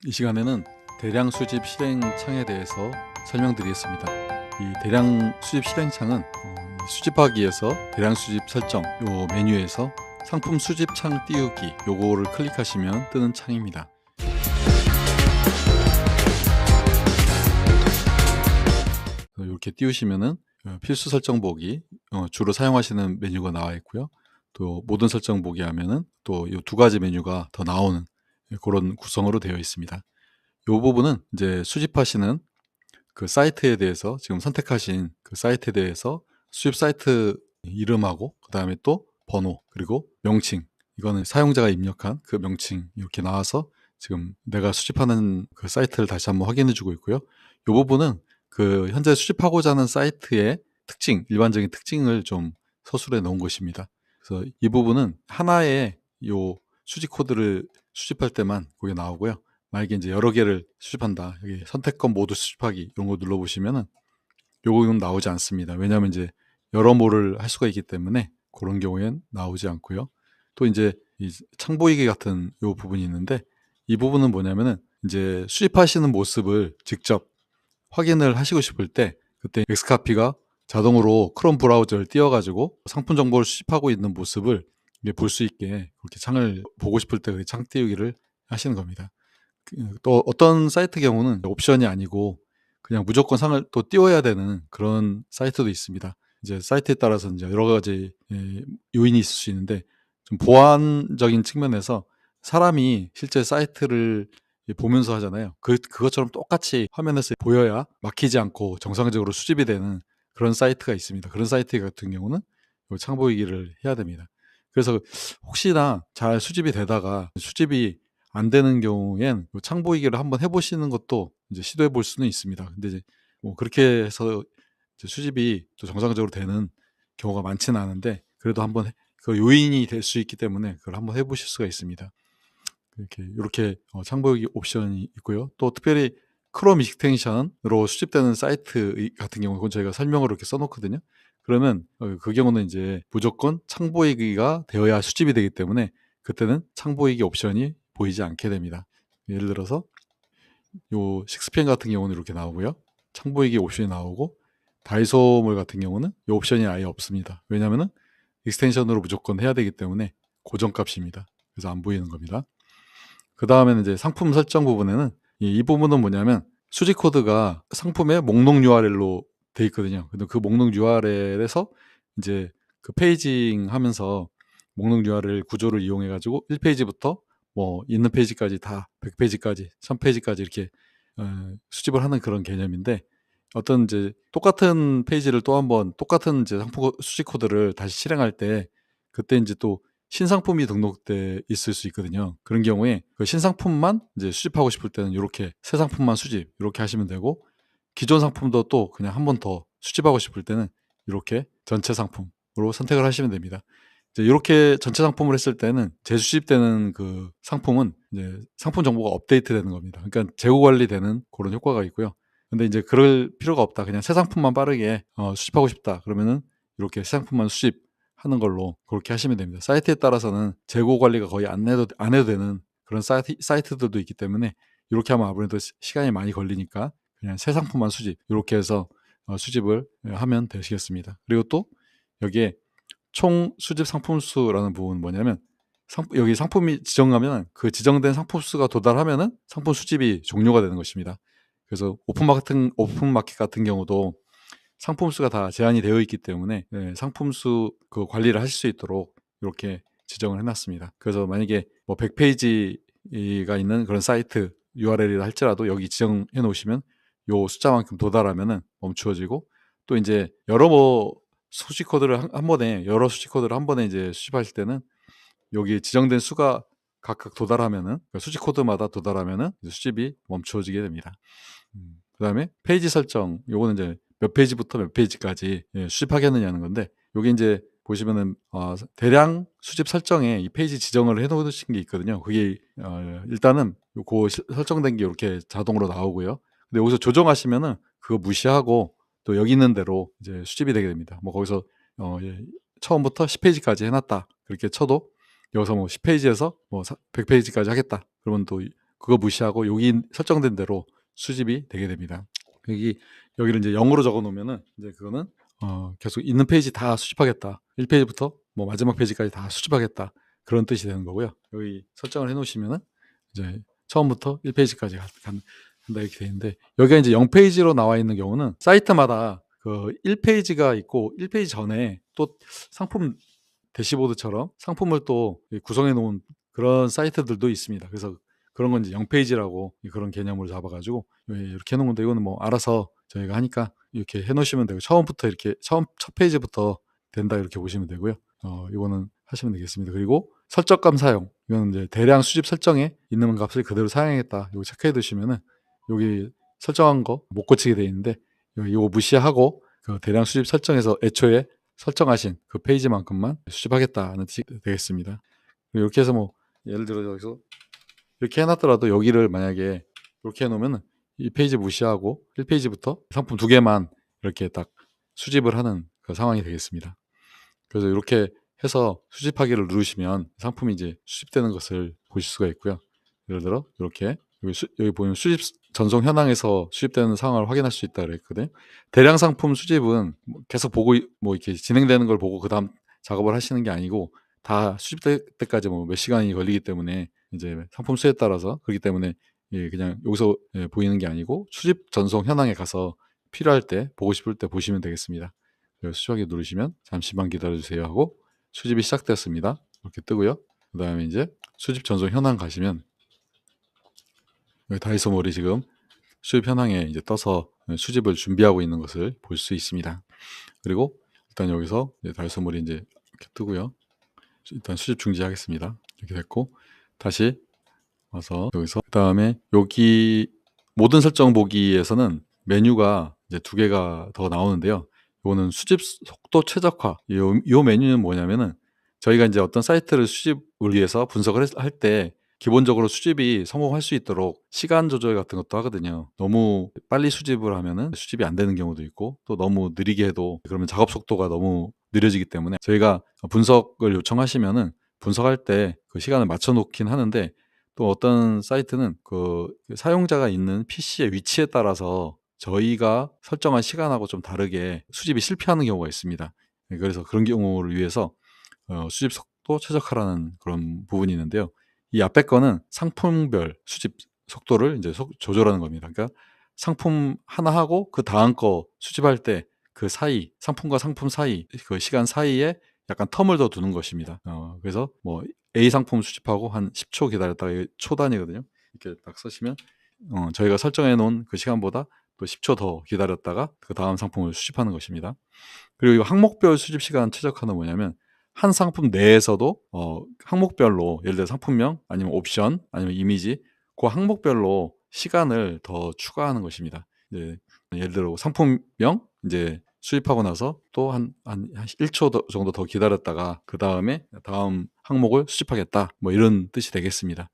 이 시간에는 대량 수집 실행창에 대해서 설명드리겠습니다. 이 대량 수집 실행창은 수집하기 위해서 대량 수집 설정 요 메뉴에서 상품 수집창 띄우기 요거를 클릭하시면 뜨는 창입니다. 이렇게 띄우시면은 필수 설정 보기 주로 사용하시는 메뉴가 나와 있고요. 또 모든 설정 보기 하면은 또 이 두 가지 메뉴가 더 나오는 그런 구성으로 되어 있습니다. 이 부분은 이제 수집하시는 그 사이트에 대해서 지금 선택하신 그 사이트에 대해서 수집 사이트 이름하고 그 다음에 또 번호 그리고 명칭, 이거는 사용자가 입력한 그 명칭 이렇게 나와서 지금 내가 수집하는 그 사이트를 다시 한번 확인해 주고 있고요. 이 부분은 그 현재 수집하고자 하는 사이트의 특징, 일반적인 특징을 좀 서술해 놓은 것입니다. 그래서 이 부분은 하나의 요 수집 코드를 수집할 때만 그게 나오고요. 만약에 이제 여러 개를 수집한다, 여기 선택권 모두 수집하기 이런 거 눌러보시면은 요거는 나오지 않습니다. 왜냐하면 이제 여러 모를 할 수가 있기 때문에 그런 경우엔 나오지 않고요. 또 이제 이 창 보이기 같은 요 부분이 있는데, 이 부분은 뭐냐면은 이제 수집하시는 모습을 직접 확인을 하시고 싶을 때 그때 엑스카피가 자동으로 크롬 브라우저를 띄워가지고 상품 정보를 수집하고 있는 모습을 볼 수 있게 그렇게 창을 보고 싶을 때 창 띄우기를 하시는 겁니다. 또 어떤 사이트 경우는 옵션이 아니고 그냥 무조건 상을 또 띄워야 되는 그런 사이트도 있습니다. 이제 사이트에 따라서 이제 여러 가지 요인이 있을 수 있는데, 좀 보안적인 측면에서 사람이 실제 사이트를 보면서 하잖아요. 그것처럼 똑같이 화면에서 보여야 막히지 않고 정상적으로 수집이 되는 그런 사이트가 있습니다. 그런 사이트 같은 경우는 창 보이기를 해야 됩니다. 그래서 혹시나 잘 수집이 되다가 수집이 안 되는 경우엔 창 보이기를 한번 해보시는 것도 이제 시도해 볼 수는 있습니다. 근데 이제 뭐 그렇게 해서 이제 수집이 또 정상적으로 되는 경우가 많지는 않은데, 그래도 한번 그 요인이 될 수 있기 때문에 그걸 한번 해보실 수가 있습니다. 이렇게 창 보이기 옵션이 있고요. 또 특별히 크롬 익스텐션으로 수집되는 사이트 같은 경우, 그건 저희가 설명으로 이렇게 써놓거든요. 그러면 그 경우는 이제 무조건 창 보이기가 되어야 수집이 되기 때문에 그때는 창 보이기 옵션이 보이지 않게 됩니다. 예를 들어서 요 식스펜 같은 경우는 이렇게 나오고요. 창 보이기 옵션이 나오고, 다이소몰 같은 경우는 이 옵션이 아예 없습니다. 왜냐하면 익스텐션으로 무조건 해야 되기 때문에 고정값입니다. 그래서 안 보이는 겁니다. 그 다음에는 이제 상품 설정 부분에는 이 부분은 뭐냐면 수집 코드가 상품의 목록 URL로 돼 있거든요. 근데 그 목록 URL에서 이제 그 페이징 하면서 목록 URL 구조를 이용해 가지고 1페이지부터 뭐 있는 페이지까지 다 100페이지까지 1000페이지까지 이렇게 수집을 하는 그런 개념인데, 어떤 이제 똑같은 페이지를 또 한번 똑같은 이제 상품 수집 코드를 다시 실행할 때 그때 이제 또 신상품이 등록돼 있을 수 있거든요. 그런 경우에 그 신상품만 이제 수집하고 싶을 때는 이렇게 새 상품만 수집 이렇게 하시면 되고, 기존 상품도 또 그냥 한 번 더 수집하고 싶을 때는 이렇게 전체 상품으로 선택을 하시면 됩니다. 이제 이렇게 전체 상품을 했을 때는 재수집되는 그 상품은 이제 상품 정보가 업데이트되는 겁니다. 그러니까 재고 관리되는 그런 효과가 있고요. 근데 이제 그럴 필요가 없다, 그냥 새 상품만 빠르게 수집하고 싶다 그러면은 이렇게 새 상품만 수집하는 걸로 그렇게 하시면 됩니다. 사이트에 따라서는 재고 관리가 거의 안 해도 되는 그런 사이트들도 있기 때문에 이렇게 하면 아무래도 시간이 많이 걸리니까 그냥 새 상품만 수집 이렇게 해서 수집을 하면 되시겠습니다. 그리고 또 여기에 총 수집 상품 수라는 부분은 뭐냐면, 여기 상품이 지정하면 그 지정된 상품 수가 도달하면은 상품 수집이 종료가 되는 것입니다. 그래서 오픈마켓 같은 경우도 상품 수가 다 제한이 되어 있기 때문에 상품 수 그 관리를 하실 수 있도록 이렇게 지정을 해놨습니다. 그래서 만약에 뭐 100페이지가 있는 그런 사이트 URL이라 할지라도 여기 지정해 놓으시면 요 숫자만큼 도달하면은 멈추어지고, 또 이제 여러 수집 코드를 한 번에 여러 수집 코드를 한 번에 이제 수집하실 때는 여기 지정된 수가 각각 도달하면은 수집 코드마다 도달하면은 수집이 멈추어지게 됩니다. 그다음에 페이지 설정, 요거는 이제 몇 페이지부터 몇 페이지까지 수집하겠느냐는 건데, 요게 이제 보시면은 대량 수집 설정에 이 페이지 지정을 해 놓으신 게 있거든요. 그게 일단은 요거 설정된 게 이렇게 자동으로 나오고요. 근데 여기서 조정하시면은 그거 무시하고 또 여기 있는 대로 이제 수집이 되게 됩니다. 뭐 거기서 처음부터 10페이지까지 해 놨다 그렇게 쳐도 여기서 뭐 10페이지에서 뭐 100페이지까지 하겠다 그러면 또 그거 무시하고 여기 설정된 대로 수집이 되게 됩니다. 여기를 이제 0으로 적어 놓으면은 이제 그거는 계속 있는 페이지 다 수집하겠다. 1페이지부터 뭐 마지막 페이지까지 다 수집하겠다. 그런 뜻이 되는 거고요. 여기 설정을 해 놓으시면은 이제 처음부터 1페이지까지 간다 이렇게 돼 있는데, 여기가 이제 0페이지로 나와 있는 경우는 사이트마다 그 1페이지가 있고 1페이지 전에 또 상품 대시보드처럼 상품을 또 구성해 놓은 그런 사이트들도 있습니다. 그래서 그런 건 이제 0페이지라고 그런 개념으로 잡아 가지고 이렇게 해 놓은 건데, 이거는 뭐 알아서 저희가 하니까 이렇게 해 놓으시면 되고, 처음부터 이렇게 첫 페이지부터 된다 이렇게 보시면 되고요. 이거는 하시면 되겠습니다. 그리고 설정값 사용, 이거는 이제 대량 수집 설정에 있는 값을 그대로 사용하겠다. 이거 체크해 두시면은 여기 설정한 거 못 고치게 돼 있는데, 이거 무시하고 그 대량 수집 설정에서 애초에 설정하신 그 페이지만큼만 수집하겠다는 뜻이 되겠습니다. 이렇게 해서 뭐 예를 들어 여기서 이렇게 해놨더라도 여기를 만약에 이렇게 해놓으면 이 페이지 무시하고 1페이지부터 상품 2개만 이렇게 딱 수집을 하는 그 상황이 되겠습니다. 그래서 이렇게 해서 수집하기를 누르시면 상품이 이제 수집되는 것을 보실 수가 있고요. 예를 들어 이렇게 여기 보면 수집 전송 현황에서 수집되는 상황을 확인할 수 있다 그랬거든요. 대량 상품 수집은 계속 보고 뭐 이렇게 진행되는 걸 보고 그다음 작업을 하시는 게 아니고, 다 수집될 때까지 뭐 몇 시간이 걸리기 때문에 이제 상품 수에 따라서, 그렇기 때문에 그냥 여기서 보이는 게 아니고 수집 전송 현황에 가서 필요할 때 보고 싶을 때 보시면 되겠습니다. 수집하기 누르시면 잠시만 기다려주세요 하고 수집이 시작되었습니다. 이렇게 뜨고요. 그 다음에 이제 수집 전송 현황 가시면 여기 다이소몰이 지금 수집 현황에 이제 떠서 수집을 준비하고 있는 것을 볼 수 있습니다. 그리고 일단 여기서 다이소몰이 이제 이렇게 뜨고요. 일단 수집 중지하겠습니다. 이렇게 됐고, 다시 와서 여기서 그 다음에 여기 모든 설정 보기에서는 메뉴가 이제 2개가 더 나오는데요. 이거는 수집 속도 최적화. 이 메뉴는 뭐냐면은 저희가 이제 어떤 사이트를 수집을 위해서 분석을 할 때 기본적으로 수집이 성공할 수 있도록 시간 조절 같은 것도 하거든요. 너무 빨리 수집을 하면은 수집이 안 되는 경우도 있고, 또 너무 느리게 해도 그러면 작업 속도가 너무 느려지기 때문에 저희가 분석을 요청하시면은 분석할 때 그 시간을 맞춰 놓긴 하는데, 또 어떤 사이트는 그 사용자가 있는 PC의 위치에 따라서 저희가 설정한 시간하고 좀 다르게 수집이 실패하는 경우가 있습니다. 그래서 그런 경우를 위해서 수집 속도 최적화라는 그런 부분이 있는데요. 이 앞에 거는 상품별 수집 속도를 이제 조절하는 겁니다. 그러니까 상품 하나 하고 그 다음 거 수집할 때 그 사이, 상품과 상품 사이, 그 시간 사이에 약간 텀을 더 두는 것입니다. 그래서 뭐 A 상품 수집하고 한 10초 기다렸다가, 이게 초 단위거든요. 이렇게 딱 쓰시면 저희가 설정해 놓은 그 시간보다 또 10초 더 기다렸다가 그 다음 상품을 수집하는 것입니다. 그리고 이거 항목별 수집 시간 최적화는 뭐냐면, 한 상품 내에서도 항목별로, 예를 들어 상품명 아니면 옵션 아니면 이미지, 그 항목별로 시간을 더 추가하는 것입니다. 이제 예를 들어 상품명 이제 수집하고 나서 또 한 1초 정도 더 기다렸다가 그 다음에 다음 항목을 수집하겠다, 뭐 이런 뜻이 되겠습니다.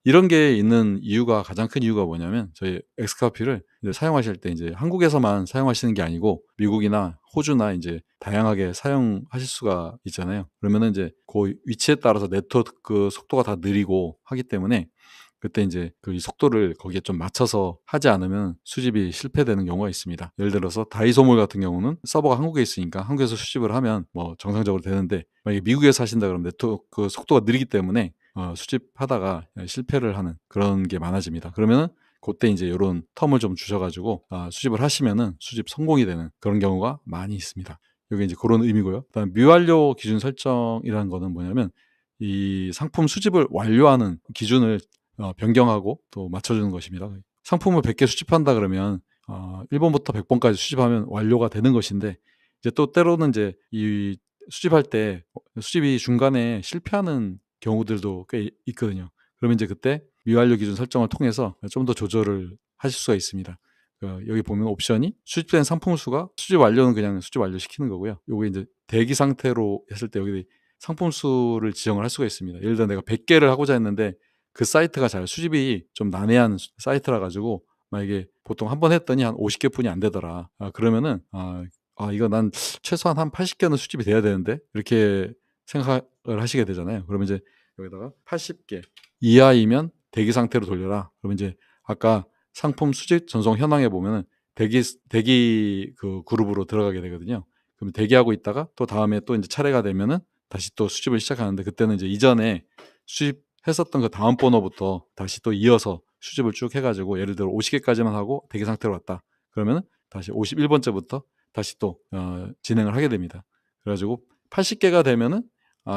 이런 게 있는 이유가, 가장 큰 이유가 뭐냐면, 저희 엑스카피를 사용하실 때 이제 한국에서만 사용하시는 게 아니고 미국이나 호주나 이제 다양하게 사용하실 수가 있잖아요. 그러면은 이제 그 위치에 따라서 네트워크 속도가 다 느리고 하기 때문에, 그때 이제 그 속도를 거기에 좀 맞춰서 하지 않으면 수집이 실패되는 경우가 있습니다. 예를 들어서 다이소몰 같은 경우는 서버가 한국에 있으니까 한국에서 수집을 하면 뭐 정상적으로 되는데, 만약에 미국에서 하신다 그러면 네트워크 속도가 느리기 때문에 수집하다가 실패를 하는 그런 게 많아집니다. 그러면은 그때 이제 이런 텀을 좀 주셔가지고 수집을 하시면은 수집 성공이 되는 그런 경우가 많이 있습니다. 이게 이제 그런 의미고요. 그다음 미완료 기준 설정이라는 거는 뭐냐면, 이 상품 수집을 완료하는 기준을 변경하고 또 맞춰주는 것입니다. 상품을 100개 수집한다 그러면 1번부터 100번까지 수집하면 완료가 되는 것인데, 이제 또 때로는 이제 이 수집할 때 수집이 중간에 실패하는 경우들도 꽤 있거든요. 그러면 이제 그때 미완료 기준 설정을 통해서 좀 더 조절을 하실 수가 있습니다. 여기 보면 옵션이 수집된 상품 수가, 수집 완료는 그냥 수집 완료시키는 거고요. 요게 이제 대기 상태로 했을 때 여기 상품 수를 지정을 할 수가 있습니다. 예를 들어 내가 100개를 하고자 했는데 그 사이트가 잘 수집이 좀 난해한 사이트라 가지고 만약에 보통 한 번 했더니 한 50개뿐이 안 되더라. 그러면은 이거 난 최소한 한 80개는 수집이 돼야 되는데, 이렇게 생각을 하시게 되잖아요. 그러면 이제 여기다가 80개 이하이면 대기 상태로 돌려라. 그러면 이제 아까 상품 수집 전송 현황에 보면은 대기 그 그룹으로 들어가게 되거든요. 그럼 대기하고 있다가 또 다음에 또 이제 차례가 되면은 다시 또 수집을 시작하는데, 그때는 이제 이전에 수집했었던 그 다음 번호부터 다시 또 이어서 수집을 쭉 해가지고, 예를 들어 50개까지만 하고 대기 상태로 왔다. 그러면 다시 51번째부터 다시 또 진행을 하게 됩니다. 그래가지고 80개가 되면은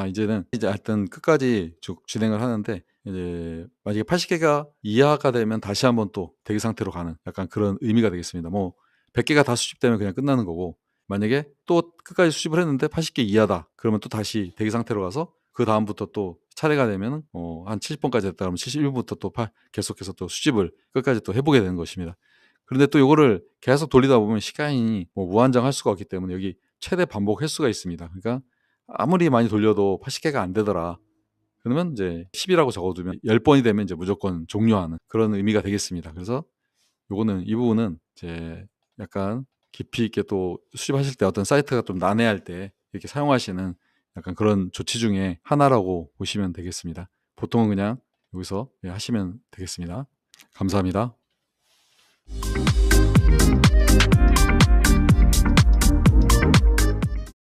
이제는 이제 하여튼 끝까지 쭉 진행을 하는데, 이제 만약에 80개가 이하가 되면 다시 한번 또 대기 상태로 가는 약간 그런 의미가 되겠습니다. 뭐 100개가 다 수집되면 그냥 끝나는 거고, 만약에 또 끝까지 수집을 했는데 80개 이하다 그러면 또 다시 대기 상태로 가서 그 다음부터 또 차례가 되면 한 70번까지 됐다 그러면 71번부터 또 계속해서 또 수집을 끝까지 또 해보게 되는 것입니다. 그런데 또 이거를 계속 돌리다 보면 시간이 뭐 무한정할 수가 없기 때문에 여기 최대 반복 횟수가 있습니다. 그러니까 아무리 많이 돌려도 80개가 안 되더라. 그러면 이제 10이라고 적어두면 10번이 되면 이제 무조건 종료하는 그런 의미가 되겠습니다. 그래서 이 부분은 이제 약간 깊이 있게 또 수집하실 때 어떤 사이트가 좀 난해할 때 이렇게 사용하시는 약간 그런 조치 중에 하나라고 보시면 되겠습니다. 보통은 그냥 여기서 하시면 되겠습니다. 감사합니다.